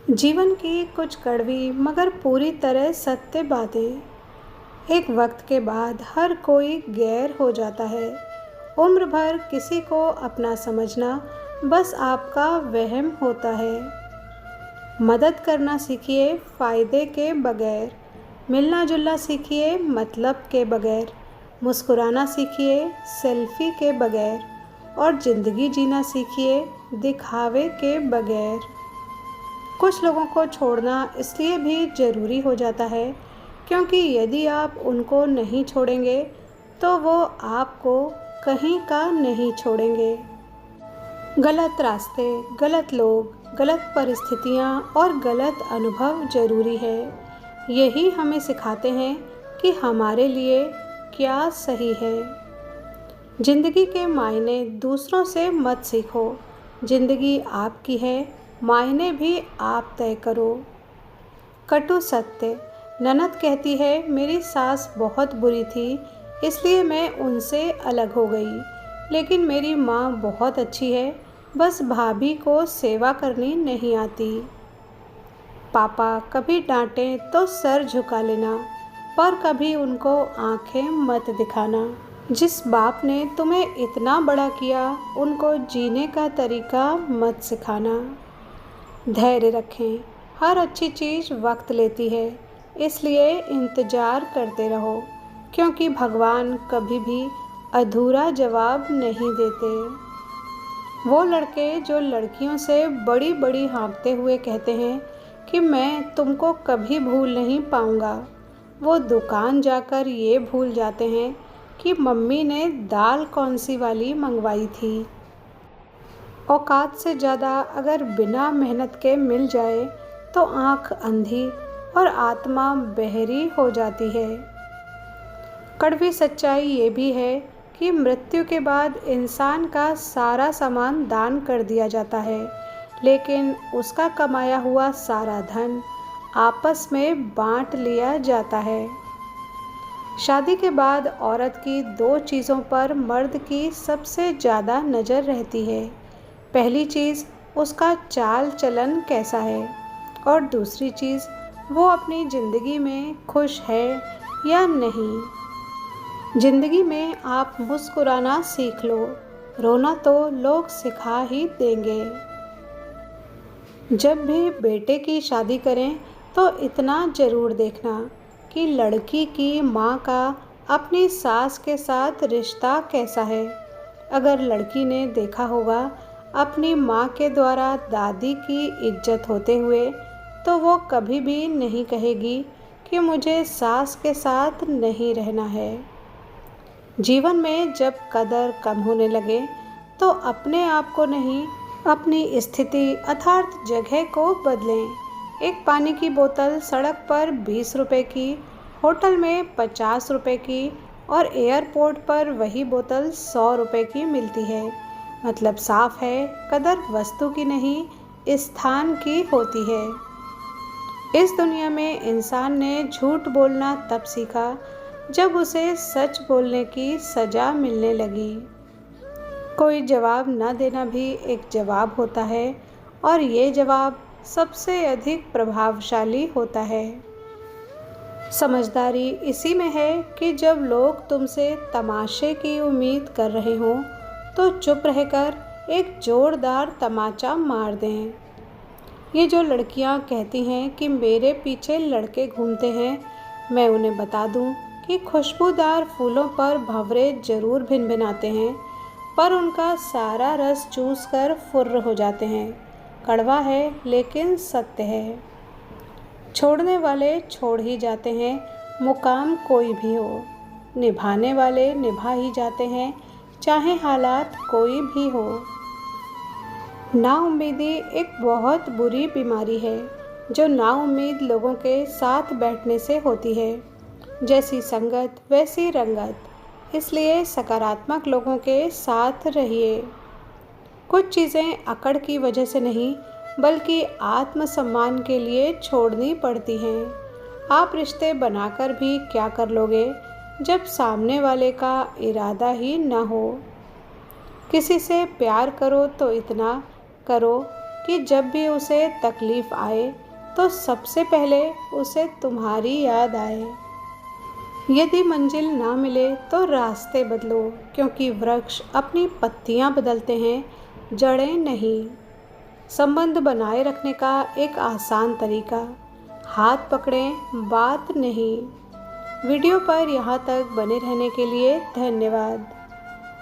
जीवन की कुछ कड़वी मगर पूरी तरह सत्य बातें। एक वक्त के बाद हर कोई गैर हो जाता है। उम्र भर किसी को अपना समझना बस आपका वहम होता है। मदद करना सीखिए फ़ायदे के बगैर, मिलना जुलना सीखिए मतलब के बगैर, मुस्कुराना सीखिए सेल्फी के बगैर और ज़िंदगी जीना सीखिए दिखावे के बगैर। कुछ लोगों को छोड़ना इसलिए भी ज़रूरी हो जाता है क्योंकि यदि आप उनको नहीं छोड़ेंगे तो वो आपको कहीं का नहीं छोड़ेंगे। गलत रास्ते, गलत लोग, गलत परिस्थितियाँ और गलत अनुभव ज़रूरी है। यही हमें सिखाते हैं कि हमारे लिए क्या सही है। ज़िंदगी के मायने दूसरों से मत सीखो। ज़िंदगी आपकी है, मायने भी आप तय करो। कटु सत्य। ननद कहती है मेरी सास बहुत बुरी थी इसलिए मैं उनसे अलग हो गई, लेकिन मेरी माँ बहुत अच्छी है, बस भाभी को सेवा करनी नहीं आती। पापा कभी डांटें तो सर झुका लेना, पर कभी उनको आंखें मत दिखाना। जिस बाप ने तुम्हें इतना बड़ा किया उनको जीने का तरीका मत सिखाना। धैर्य रखें, हर अच्छी चीज़ वक्त लेती है, इसलिए इंतज़ार करते रहो क्योंकि भगवान कभी भी अधूरा जवाब नहीं देते। वो लड़के जो लड़कियों से बड़ी बड़ी हाँकते हुए कहते हैं कि मैं तुमको कभी भूल नहीं पाऊँगा, वो दुकान जाकर ये भूल जाते हैं कि मम्मी ने दाल कौन सी वाली मंगवाई थी। औकात से ज़्यादा अगर बिना मेहनत के मिल जाए तो आँख अंधी और आत्मा बहरी हो जाती है। कड़वी सच्चाई ये भी है कि मृत्यु के बाद इंसान का सारा सामान दान कर दिया जाता है, लेकिन उसका कमाया हुआ सारा धन आपस में बांट लिया जाता है। शादी के बाद औरत की दो चीज़ों पर मर्द की सबसे ज़्यादा नज़र रहती है। पहली चीज़ उसका चाल चलन कैसा है और दूसरी चीज़ वो अपनी ज़िंदगी में खुश है या नहीं। ज़िंदगी में आप मुस्कुराना सीख लो, रोना तो लोग सिखा ही देंगे। जब भी बेटे की शादी करें तो इतना ज़रूर देखना कि लड़की की माँ का अपनी सास के साथ रिश्ता कैसा है। अगर लड़की ने देखा होगा अपनी माँ के द्वारा दादी की इज्जत होते हुए तो वो कभी भी नहीं कहेगी कि मुझे सास के साथ नहीं रहना है। जीवन में जब कदर कम होने लगे तो अपने आप को नहीं, अपनी स्थिति अर्थात जगह को बदलें। एक पानी की बोतल सड़क पर 20 रुपए की, होटल में 50 रुपए की और एयरपोर्ट पर वही बोतल 100 रुपए की मिलती है। मतलब साफ है, कदर वस्तु की नहीं स्थान की होती है। इस दुनिया में इंसान ने झूठ बोलना तब सीखा जब उसे सच बोलने की सज़ा मिलने लगी। कोई जवाब न देना भी एक जवाब होता है और ये जवाब सबसे अधिक प्रभावशाली होता है। समझदारी इसी में है कि जब लोग तुमसे तमाशे की उम्मीद कर रहे हों तो चुप रहकर एक जोरदार तमाचा मार दें। ये जो लड़कियां कहती हैं कि मेरे पीछे लड़के घूमते हैं, मैं उन्हें बता दूं कि खुशबूदार फूलों पर भंवरे जरूर भिनभिनाते हैं, पर उनका सारा रस चूस कर फुर्र हो जाते हैं। कड़वा है लेकिन सत्य है। छोड़ने वाले छोड़ ही जाते हैं, मुकाम कोई भी हो। निभाने वाले निभा ही जाते हैं, चाहे हालात कोई भी हो। नाउम्मीदी एक बहुत बुरी बीमारी है जो नाउम्मीद लोगों के साथ बैठने से होती है। जैसी संगत वैसी रंगत, इसलिए सकारात्मक लोगों के साथ रहिए। कुछ चीज़ें अकड़ की वजह से नहीं बल्कि आत्मसम्मान के लिए छोड़नी पड़ती हैं। आप रिश्ते बनाकर भी क्या कर लोगे जब सामने वाले का इरादा ही न हो। किसी से प्यार करो तो इतना करो कि जब भी उसे तकलीफ आए तो सबसे पहले उसे तुम्हारी याद आए। यदि मंजिल ना मिले तो रास्ते बदलो, क्योंकि वृक्ष अपनी पत्तियां बदलते हैं, जड़ें नहीं। संबंध बनाए रखने का एक आसान तरीका, हाथ पकड़ें, बात नहीं। वीडियो पर यहाँ तक बने रहने के लिए धन्यवाद।